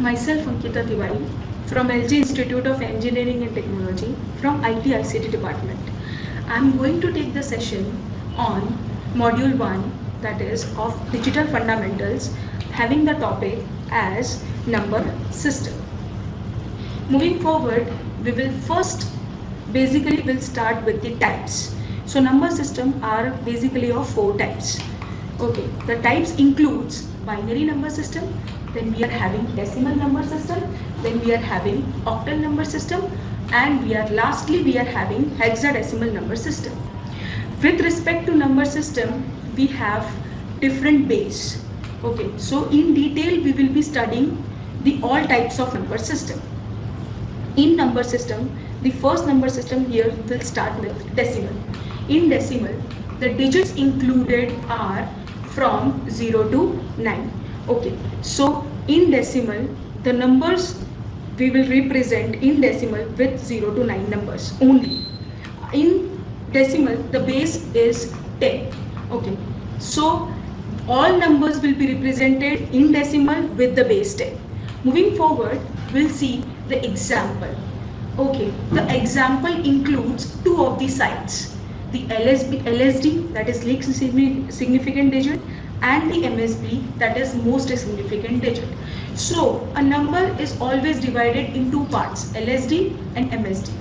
Myself Ankita Tiwari from LG Institute of Engineering and Technology from IT ICT department. I am going to take the session on module 1, that is of digital fundamentals, having the topic as number system. Moving forward, we will first basically will start with the types. So number system are basically of 4 types. Okay, the types includes binary number system, then we are having decimal number system, then we are having octal number system, and lastly we are having hexadecimal number system. With respect to number system, we have different base. Okay, so in detail we will be studying the all types of number system. In number system, the first number system here will start with decimal. In decimal, the digits included are from 0 to 9. Okay, so in decimal, the numbers we will represent in decimal with 0 to 9 numbers only. In decimal, the base is 10. Okay, so all numbers will be represented in decimal with the base 10. Moving forward, we'll see the example. Okay, the example includes 2 of the sides, the LSD, that is least significant digit, and the MSB, that is most significant digit. So a number is always divided in 2 parts, LSD and MSD.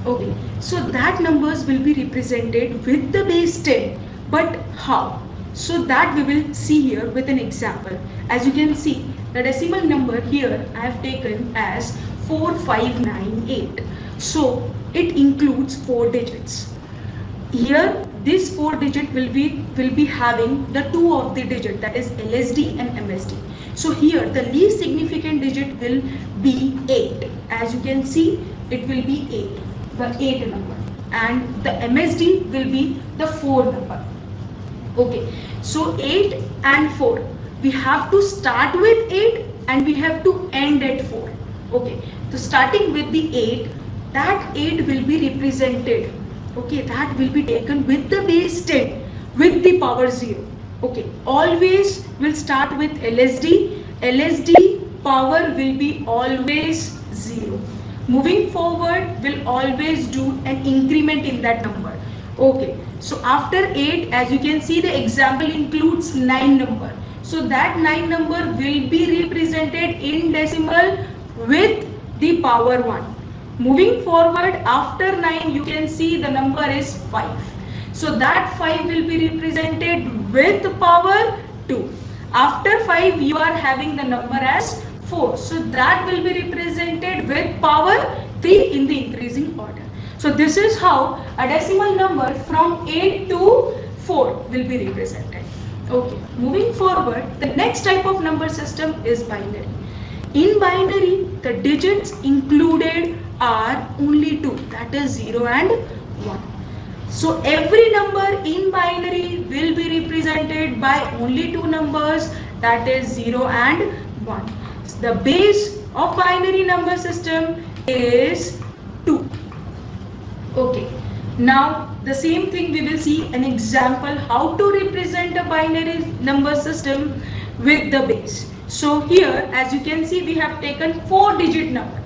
Okay, so that numbers will be represented with the base 10, but how? So that we will see here with an example. As you can see, the decimal number here I have taken as 4598. So it includes 4 digits. Here this 4 digit will be having the 2 of the digit, that is LSD and MSD. So here the least significant digit will be 8. As you can see, it will be 8, the 8 number, and the MSD will be the 4 number. Okay, so 8 and 4, we have to start with 8 and we have to end at 4. Okay, so starting with the 8, that 8 will be represented. Okay, that will be taken with the base 10 with the power 0. Okay, always will start with LSD. LSD power will be always 0. Moving forward, will always do an increment in that number. Okay, so after 8, as you can see, the example includes 9 number. So that 9 number will be represented in decimal with the power 1. Moving forward, after 9, you can see the number is 5. So that 5 will be represented with power 2. After 5, you are having the number as 4. So that will be represented with power 3 in the increasing order. So this is how a decimal number from 8 to 4 will be represented. Okay, moving forward, the next type of number system is binary. In binary, the digits included are only 2, that is 0 and 1. So every number in binary will be represented by only 2 numbers, that is 0 and 1. So the base of binary number system is 2. Okay, now the same thing we will see an example how to represent a binary number system with the base. So here, as you can see, we have taken 4 digit number.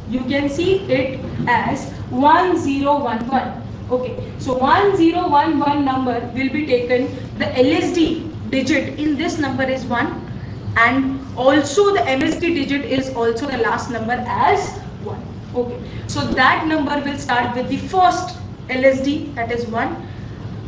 You can see it as 1011. Okay, so 1011 number will be taken. The LSD digit in this number is 1, and also the MSD digit is also the last number as 1. Okay, so that number will start with the first LSD, that is 1,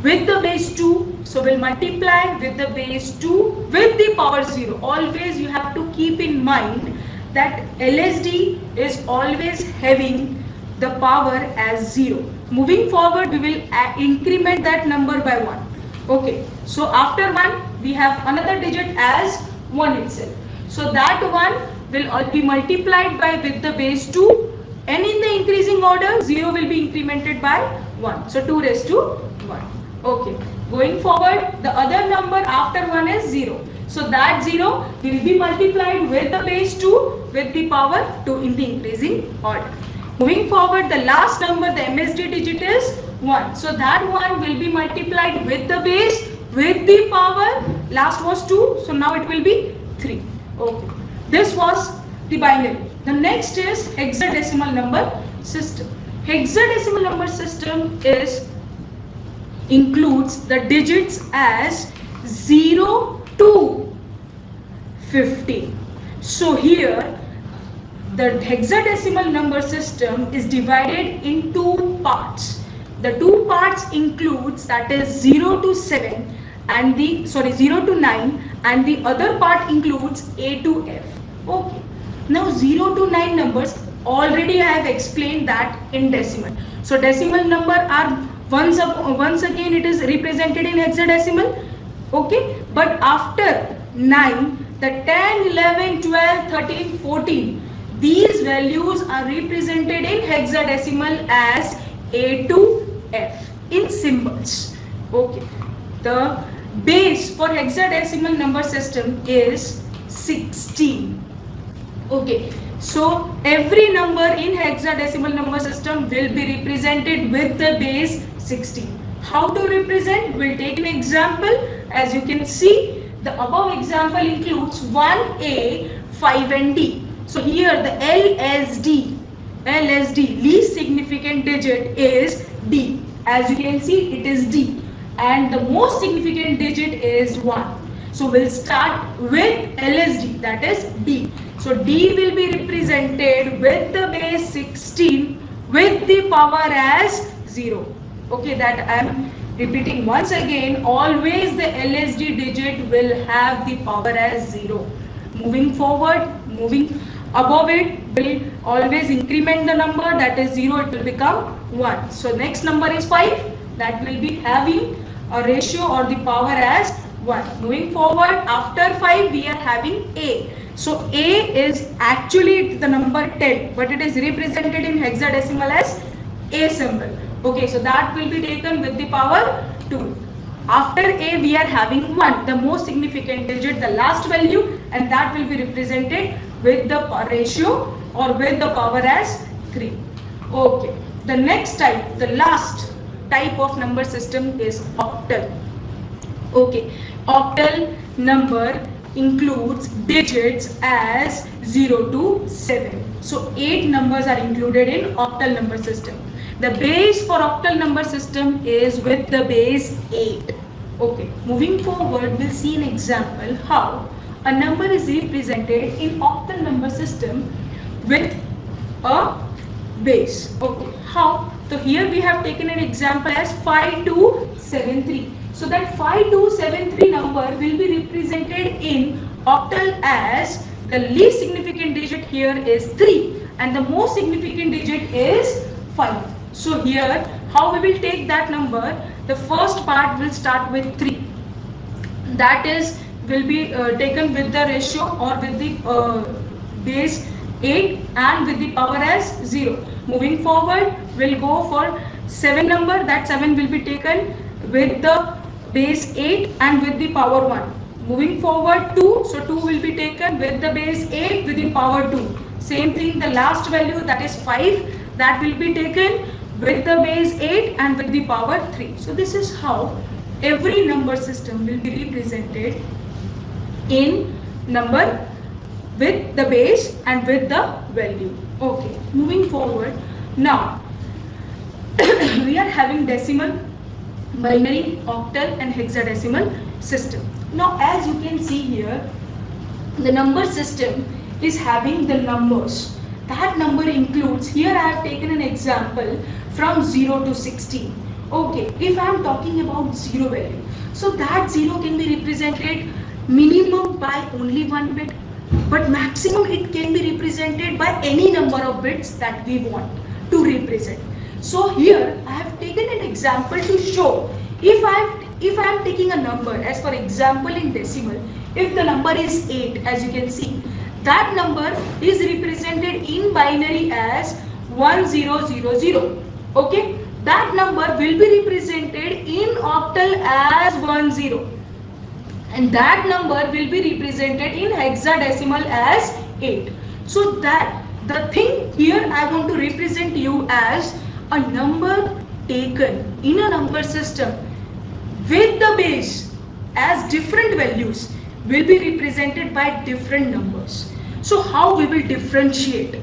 with the base 2. So we'll multiply with the base 2 with the power 0. Always you have to keep in mind that LSD is always having the power as 0. Moving forward, we will increment that number by 1. Okay, so after 1, we have another digit as 1 itself. So that 1 will be multiplied by with the base 2, and in the increasing order, 0 will be incremented by 1. So 2 raised to 1. Okay, going forward, the other number after 1 is 0. So that 0 will be multiplied with the base 2 with the power 2 in the increasing order. Moving forward, the last number, the MSD digit is 1. So that 1 will be multiplied with the base with the power, last was 2, so now it will be 3. Okay. This was the binary. The next is hexadecimal number system. Hexadecimal number system includes the digits as 0 to 50. So here the hexadecimal number system is divided in two parts. The two parts includes, that is 0 to 7 and 0 to 9, and the other part includes A to F. Okay. Now 0 to 9 numbers already I have explained that in decimal. So decimal number are once again it is represented in hexadecimal. Okay. But after 9, the 10, 11, 12, 13, 14, these values are represented in hexadecimal as A to F in symbols. Okay. The base for hexadecimal number system is 16. Okay. So every number in hexadecimal number system will be represented with the base 16. How to represent? We'll take an example. As you can see, the above example includes 1A, 5 and D. So here the LSD, least significant digit is D. As you can see, it is D. And the most significant digit is 1. So we'll start with LSD, that is D. So D will be represented with the base 16 with the power as 0. Okay, that I am repeating once again. Always the LSD digit will have the power as 0. Moving forward, moving above it, will always increment the number, that is 0, it will become 1. So next number is 5, that will be having a ratio or the power as 1. Moving forward, after 5 we are having A. So A is actually the number 10, but it is represented in hexadecimal as A symbol. Okay, so that will be taken with the power 2. After A we are having 1, the most significant digit, the last value, and that will be represented with the ratio or with the power as 3. Okay, the next type, the last type of number system is octal. Okay, octal number includes digits as 0 to 7. So 8 numbers are included in octal number system. The base for octal number system is with the base 8. Okay, moving forward, we'll see an example how a number is represented in octal number system with a base. Okay, how? So here we have taken an example as 5273. So that 5273 number will be represented in octal as the least significant digit here is 3 and the most significant digit is 5. So here how we will take that number? The first part will start with 3. That is will be taken with the ratio or with the base 8 and with the power as 0. Moving forward, we'll go for 7 number. That 7 will be taken with the base 8 and with the power 1. Moving forward 2, so 2 will be taken with the base 8 with the power 2. Same thing, the last value, that is 5, that will be taken with the base 8 and with the power 3. So this is how every number system will be represented in number with the base and with the value. Okay, moving forward, now we are having decimal, binary, octal and hexadecimal system. Now as you can see here, the number system is having the numbers. That number includes, here I have taken an example from 0 to 16. Okay, if I am talking about 0 value, so that 0 can be represented minimum by only 1 bit, but maximum it can be represented by any number of bits that we want to represent. So here I have taken an example to show if I am taking a number, as for example in decimal, if the number is 8, as you can see, that number is represented in binary as 1000. Okay, that number will be represented in octal as 10, and that number will be represented in hexadecimal as 8. So that the thing here I want to represent you as a number taken in a number system with the base as different values will be represented by different numbers. So how we will differentiate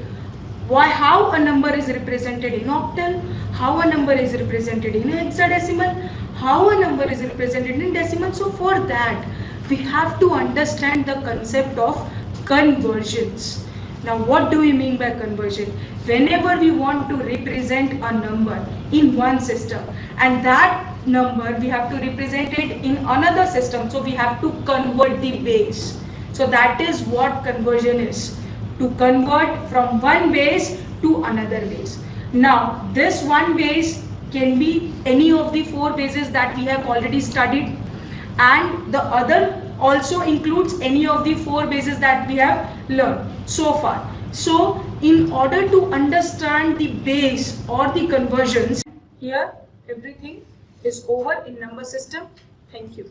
how a number is represented in octal, how a number is represented in hexadecimal, how a number is represented in decimal. So for that we have to understand the concept of conversions. Now what do we mean by conversion? Whenever we want to represent a number in one system and that number we have to represent it in another system, so we have to convert the base. So that is what conversion is, to convert from one base to another base. Now this one base can be any of the four bases that we have already studied, and the other also includes any of the four bases that we have learned so far. So in order to understand the base or the conversions, here everything is over in number system. Thank you.